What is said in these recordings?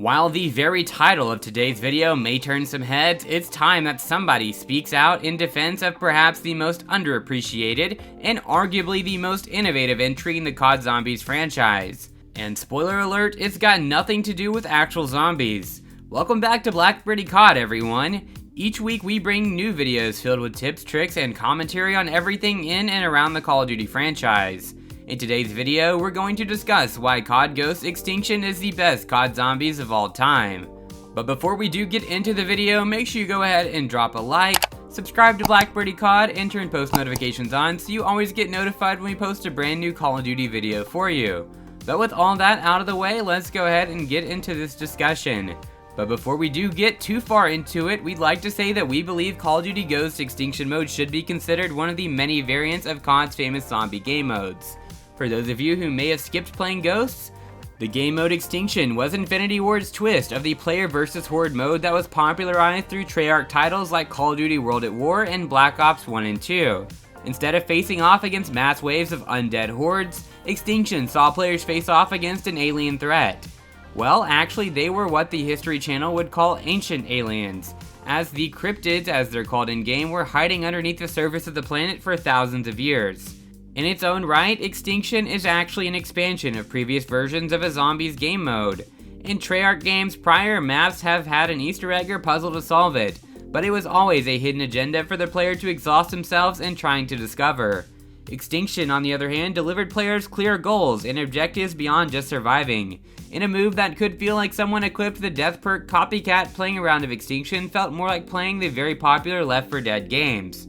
While the very title of today's video may turn some heads, it's time that somebody speaks out in defense of perhaps the most underappreciated and arguably the most innovative entry in the COD Zombies franchise. And spoiler alert, it's got nothing to do with actual zombies. Welcome back to Blackberry COD, everyone. Each week we bring new videos filled with tips, tricks, and commentary on everything in and around the Call of Duty franchise. In today's video, we're going to discuss why COD Ghost Extinction is the best COD Zombies of all time. But before we do get into the video, make sure you go ahead and drop a like, subscribe to Blackberry COD, and turn post notifications on so you always get notified when we post a brand new Call of Duty video for you. But with all that out of the way, let's go ahead and get into this discussion. But before we do get too far into it, we'd like to say that we believe Call of Duty Ghost Extinction mode should be considered one of the many variants of COD's famous zombie game modes. For those of you who may have skipped playing Ghosts, the game mode Extinction was Infinity Ward's twist of the player versus horde mode that was popularized through Treyarch titles like Call of Duty World at War and Black Ops 1 and 2. Instead of facing off against mass waves of undead hordes, Extinction saw players face off against an alien threat. Well, actually they were what the History Channel would call ancient aliens, as the cryptids, as they're called in-game, were hiding underneath the surface of the planet for thousands of years. In its own right, Extinction is actually an expansion of previous versions of a zombies game mode. In Treyarch games prior, maps have had an Easter egg or puzzle to solve it, but it was always a hidden agenda for the player to exhaust themselves in trying to discover. Extinction, on the other hand, delivered players clear goals and objectives beyond just surviving. In a move that could feel like someone equipped the death perk Copycat, playing a round of Extinction felt more like playing the very popular Left 4 Dead games.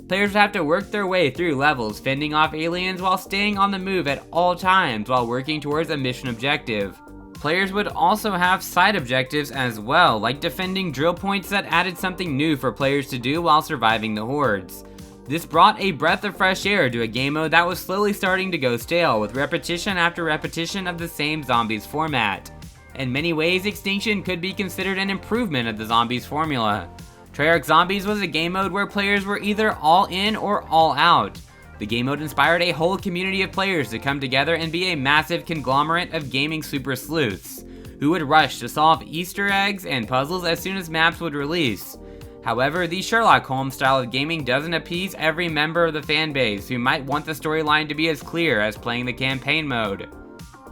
Players would have to work their way through levels, fending off aliens while staying on the move at all times while working towards a mission objective. Players would also have side objectives as well, like defending drill points that added something new for players to do while surviving the hordes. This brought a breath of fresh air to a game mode that was slowly starting to go stale, with repetition after repetition of the same zombies format. In many ways, Extinction could be considered an improvement of the zombies formula. Treyarch Zombies was a game mode where players were either all in or all out. The game mode inspired a whole community of players to come together and be a massive conglomerate of gaming super sleuths, who would rush to solve Easter eggs and puzzles as soon as maps would release. However, the Sherlock Holmes style of gaming doesn't appease every member of the fanbase who might want the storyline to be as clear as playing the campaign mode.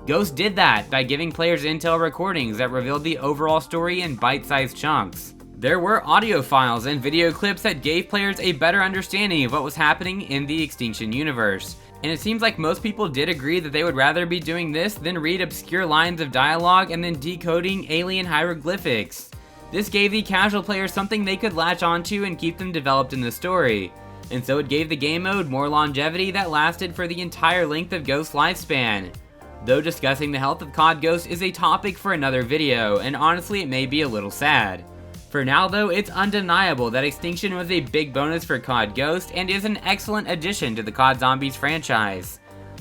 Ghost did that by giving players intel recordings that revealed the overall story in bite-sized chunks. There were audio files and video clips that gave players a better understanding of what was happening in the Extinction universe. And it seems like most people did agree that they would rather be doing this than read obscure lines of dialogue and then decoding alien hieroglyphics. This gave the casual player something they could latch onto and keep them developed in the story. And so it gave the game mode more longevity that lasted for the entire length of Ghost's lifespan. Though discussing the health of COD Ghost is a topic for another video, and honestly it may be a little sad. For now though, it's undeniable that Extinction was a big bonus for COD Ghost and is an excellent addition to the COD Zombies franchise.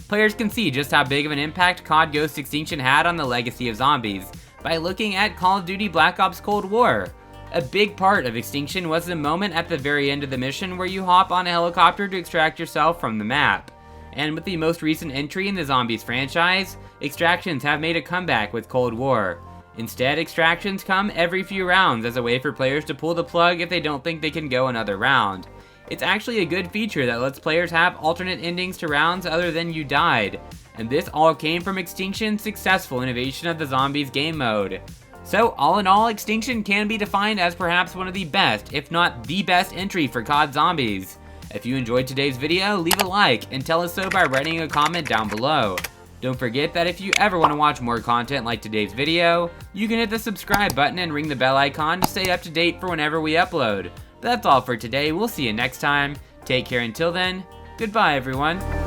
Players can see just how big of an impact COD Ghost Extinction had on the legacy of zombies by looking at Call of Duty Black Ops Cold War. A big part of Extinction was the moment at the very end of the mission where you hop on a helicopter to extract yourself from the map. And with the most recent entry in the Zombies franchise, extractions have made a comeback with Cold War. Instead, extractions come every few rounds as a way for players to pull the plug if they don't think they can go another round. It's actually a good feature that lets players have alternate endings to rounds other than you died, and this all came from Extinction's successful innovation of the Zombies game mode. So all in all, Extinction can be defined as perhaps one of the best, if not the best entry for COD Zombies. If you enjoyed today's video, leave a like and tell us so by writing a comment down below. Don't forget that if you ever want to watch more content like today's video, you can hit the subscribe button and ring the bell icon to stay up to date for whenever we upload. But that's all for today, we'll see you next time. Take care until then, goodbye everyone.